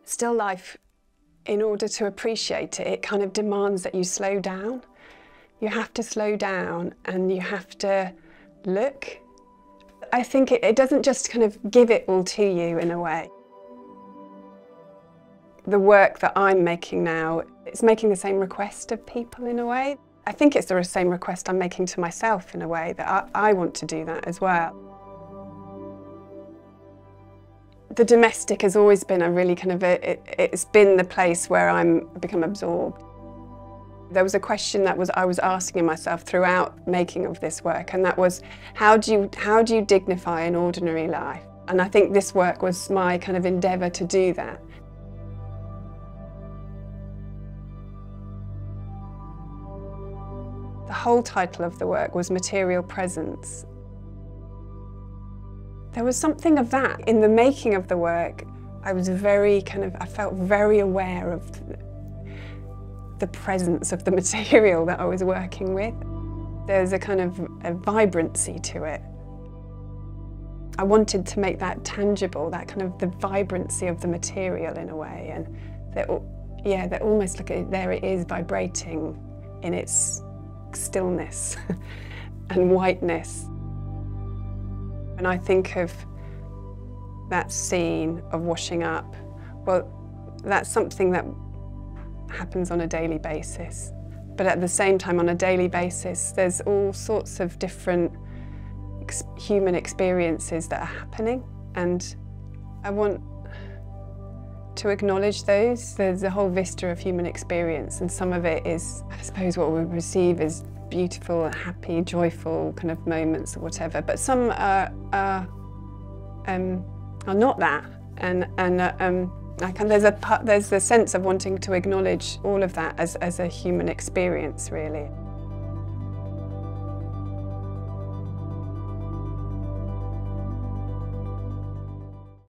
Still life, in order to appreciate it, it kind of demands that you slow down. You have to slow down and you have to look. I think it doesn't just kind of give it all to you in a way. The work that I'm making now, it's making the same request of people in a way. I think it's the same request I'm making to myself in a way, that I want to do that as well. The domestic has always been a really kind of, it's been the place where I've become absorbed. There was a question that I was asking myself throughout making of this work, and that was, how do you dignify an ordinary life? And I think this work was my kind of endeavour to do that. The whole title of the work was Material Presence. There was something of that. In the making of the work, I felt very aware of the presence of the material that I was working with. There's a kind of a vibrancy to it. I wanted to make that tangible, that kind of the vibrancy of the material in a way, and that almost there it is vibrating in its stillness and whiteness. When I think of that scene of washing up, well, that's something that happens on a daily basis. But at the same time, on a daily basis, there's all sorts of different human experiences that are happening, and I want to acknowledge those. There's a whole vista of human experience, and some of it is, I suppose, what we perceive as beautiful, happy, joyful kind of moments or whatever, but some are not that, and there's the sense of wanting to acknowledge all of that as a human experience, really.